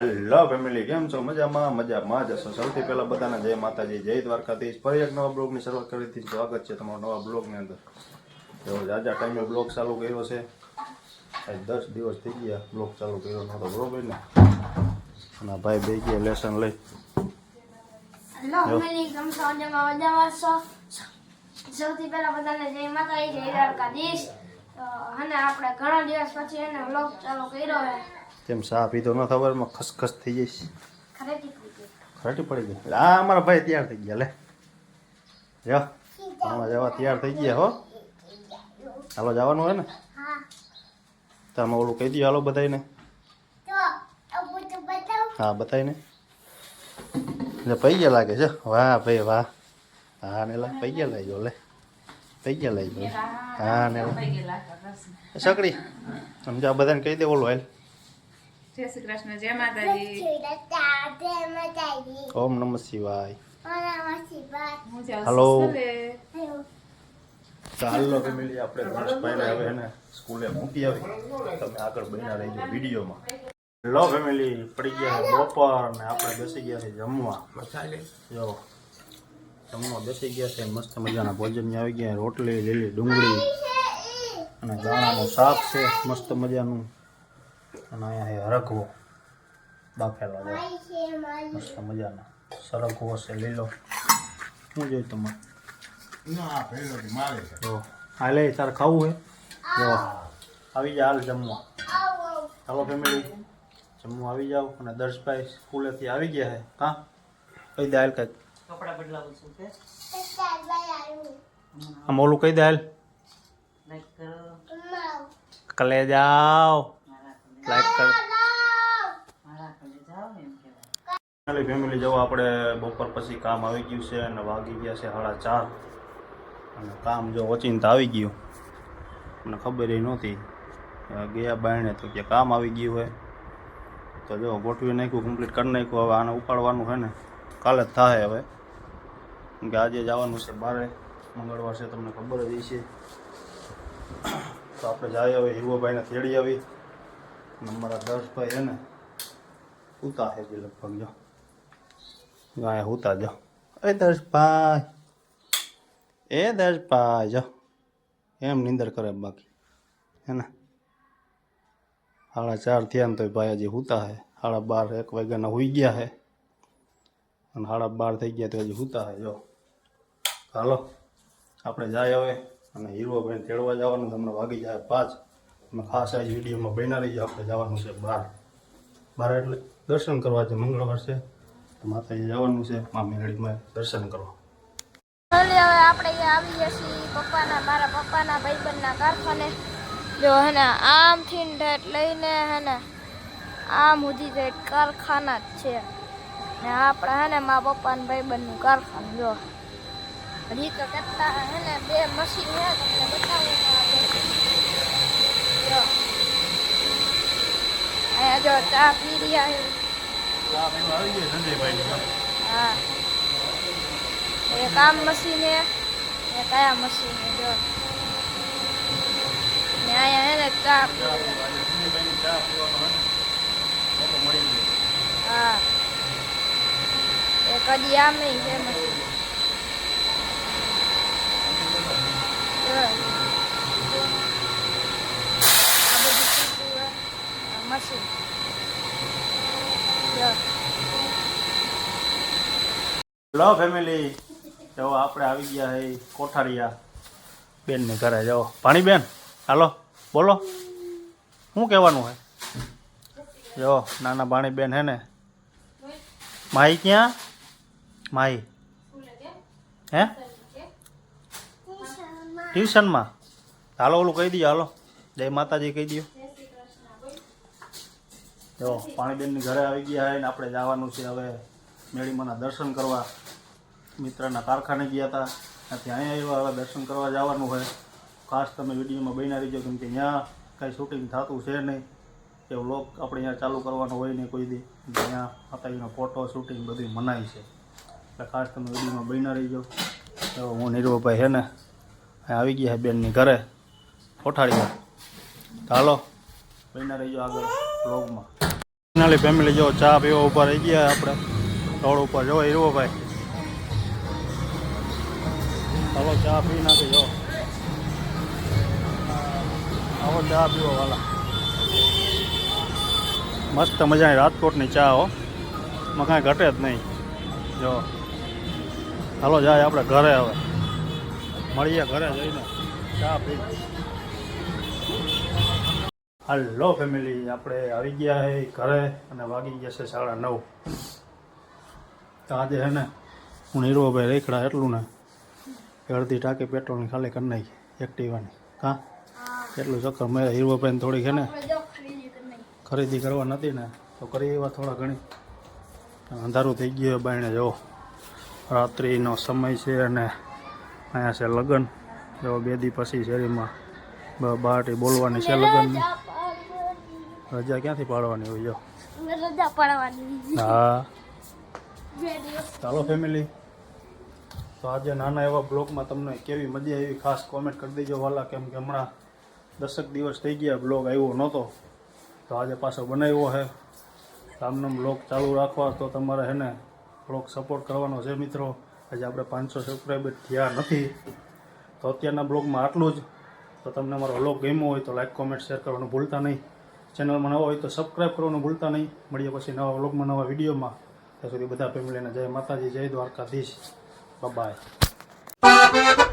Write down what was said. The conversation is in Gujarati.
હેલો ફેમિલી, કેમ છો? મજામાં જશો. સૌથી પહેલા બધાને જય માતાજી, જય દ્વારકાધીશ. ફરી એક નવા બ્લોગની શરૂઆત કરી હતી. સ્વાગત છે તમારો નવા બ્લોગની અંદર. તો જાજા ટાઈમે બ્લોગ ચાલુ કર્યો છે. 10 દિવસ થઈ ગયા બ્લોગ ચાલુ કર્યો નહોતો, બરોબર ને? અને ભાઈ બે ગયા લેસન લઈ. હેલો ફેમિલી, કેમ છો? મજામાં છો? સૌથી પહેલા બધાને જય માતાજી, જય દ્વારકાધીશ. તો અને આપણે ઘણા દિવસ પછી એને વ્લોગ ચાલુ કર્યો છે. કેમ ચા પીધો ન ખબરમાં ખસખસ થઈ જઈશ? ખરાટી પડી ગઈ. આ અમારા ભાઈ તૈયાર થઈ ગયા. લે જો આમાં જવા તૈયાર થઈ ગયા હો. હાલો જવાનું હોય ને? તમે ઓલું કહી દો હાલો બધાને. હા બતાવીને. એટલે પૈયા લાગે છે. વાહ ભાઈ વાહ. હા ને લા પૈયા લઈ ગયો. લે પૈયા લઈ ગયો. હા ને સકડી સમજા બધાને કહી દે ઓલું હાલ. જય શ્રી કૃષ્ણ, જય માતાજી. ઓમ નમઃ શિવાય. હું જાઉં હલો. સ્કૂલે. ચાલો ફેમિલી, આપણે ગણેશભાઈને હવે એને સ્કૂલે મૂકી આવી. તમે આગળ બન્યા રહીજો વિડીયોમાં. હેલો ફેમિલી, પડી ગયા છે બપોર ને આપણે બેસી ગયા છે જમવા. જો જમવા બેસી ગયા છે. મસ્ત મજાના ભોજન આવી ગયા. રોટલી, લીલી ડુંગળી અને દાણાનું શાક છે મસ્ત મજાનું. અને અહીંયા હરગવો બાફેલા છે મસ્ત મજાના. સરગવો છે લીલો. શું જોયું તમારે? જો હાલે તારે ખાવું હે? જો આવી જા હાલ જમવા. ચાલો ફેમિલી જમવા આવી જાઓ. અને દર્શભાઈ સ્કૂલેથી આવી ગયા છે. હા કહી દે હાલ કંઈક. કપડાં બદલાવું છું કે આમ ઓલું કહી દે હાલ. લાઈક કરો. કલે જાઓ લાઈક કર. મારા ઘરે જાઓ ને એમ કહેવાય. ફેમિલી જવો આપણે બપોર પછી કામ આવી ગયું છે અને વાગી ગયા છે 4:30. અને કામ જો ઓચિંતા આવી ગયું. મને ખબર નહોતી. ગયા બાયણે તો કે કામ આવી ગયું હોય. તો જો ગોઠવી નાખ્યું, કમ્પ્લીટ કરી નાખ્યું. હવે આને ઉપાડવાનું છે ને કાલે જ થાય. હવે કેમ કે આજે જવાનું છે બારે, મંગળવાર છે તમને ખબર જ છે. તો આપણે જઈએ હવે હીરોભાઈને તેડી આવી. અને અમારા દર્શભાઈ છે ને ઉતા છે જે લગભગ જો ગાય ઉતા જો. એ દર્શભાઈ, એ દર્શભાઈ જો એમ નિંદર કરે બાકી હે ને. 4:30 થયા ને તો ભાઈ હજી હુતા હે. 12:30 1 વાગ્યાના હુઈ ગયા હે. અને 12:30 થઈ ગયા તો હજી હુતા હે. જો હાલો આપણે જાય હવે. અને હીરોભાઈને તેડવા જવાનું. તમને વાગી જાય 5. અને ખાસ આજ વિડીયોમાં બન્યા રહીજો. આપણે જવાનું છે બહાર એટલે દર્શન કરવા છે. મંગળવાર છે તો માતાજી જવાનું છે મા મેરડીમાં દર્શન કરવા. હવે આપણે આવી ગયા છીએ મારા પપ્પાના ભાઈબંધના કારખાને. જો હે ને આમથી ઠેઠ લઈને હે ને આમ સુધી ઠેઠ કારખાના જ છે. ને આપણે હે ને મારા પપ્પાના ભાઈબંધનું કારખાનું. જો હજી તો કેટલા હે ને 2 મશીન છે તમને બતાવું. જો અહીંયા જો ચા પી રહ્યા છે. હા એક આમ મશીન હે, એક આયા મશીન હે. જો ને અહીંયા હે ને ચા. હા એક હજી આમ છે મશીન. આ બધું પીતું હે મશીન. હેલો ફેમિલી, જો આપણે આવી ગયા હે કોઠારિયા બેનને ઘરે. જાઓ પાણી બેન હાલો બોલો શું કહેવાનું હે? જો નાના પાણી બેન હે ને. માઈ ક્યાં? માઈ હે ટ્યુશનમાં. હાલો ઓલું કહી દઈએ. હાલો જય માતાજી કહી દો. જો પાણીબેનની ઘરે આવી ગયા છે ને આપણે જવાનું છે હવે મેળીમાના દર્શન કરવા. મિત્રના કારખાને ગયા હતા ત્યાંથી અહીંયા આવ્યા. હવે દર્શન કરવા જવાનું હોય. ખાસ તમે વિડીયોમાં બન્યા રહીજો. કેમ કે ત્યાં કાંઈ શૂટિંગ થતું છે નહીં. એ વ્લોગ આપણે અહીંયા ચાલુ કરવાનો હોય નહીં કોઈ દી. ત્યાં માતાજીનો ફોટો શૂટિંગ બધું મનાય છે. એટલે ખાસ તમે વિડીયોમાં બન્યા રહીજો. તો હું નિર્વભાઈ છે ને આવી ગયા છે બેનની ઘરે કોઠારીયા. ચાલો બન્યા રહીજો આગળ વ્લોગમાં. નાલી ફેમિલી જો ચા પીવા ઉપર રહી ગયા આપણે રોડ ઉપર જો હીરો ભાઈ ચાલો ચા પી નાખી જો આવો ચા પીવો વાલા મસ્ત મજાની રાજકોટની ચા હો માં કાંઈ ઘટે જ નહીં જો ચાલો જાય આપણે ઘરે હવે મળીએ ઘરે જઈને ચા પી હાલો ફેમિલી આપણે આવી ગયા છે ઘરે અને વાગી ગયા છે 9:30 તો આજે છે ને હું હીરોભાઈ રેખડા એટલું ને અડધી ટાંકી પેટ્રોલની ખાલી કરી નાખી એક્ટિવાની કાં એટલું ચક્કર મેં હીરોભાઈને થોડીક છે ને ખરીદી કરવા નથી ને તો કરી એવા થોડા ઘણી અંધારું થઈ ગયું બાયણે જો રાત્રિનો સમય છે અને અહીંયા છે લગ્ન જો 2 દી પછી શેરીમાં બાટી બોલવાની છે લગ્નની રજા ક્યાંથી પાડવાની હોય જો રજા પાડવાની હા ચાલો ફેમિલી તો આજે નાના એવા બ્લોગમાં તમને કેવી મજા આવી ખાસ કોમેન્ટ કરી દેજો વાલા કેમ કે હમણાં 10 દિવસ થઈ ગયા બ્લોગ આવ્યો નહોતો તો આજે પાછો બનાવ્યો છે આમનો બ્લોગ ચાલુ રાખવા તો તમારે છે ને બ્લોગ સપોર્ટ કરવાનો છે મિત્રો આજે આપણે 500 સબસ્ક્રાઈબર થયા નથી તો અત્યારના બ્લોગમાં આટલું જ તો તમને મારો બ્લોગ ગમ્યો હોય તો લાઈક કોમેન્ટ શેર કરવાનું ભૂલતા નહીં ચેનલમાં નવા હોય તો સબસ્ક્રાઈબ કરવાનું ભૂલતા નહીં મળીએ પછી નવા બ્લોગમાં નવા વિડીયોમાં ત્યાં સુધી બધા ફેમિલીને જય માતાજી જય દ્વારકાધીશ બાય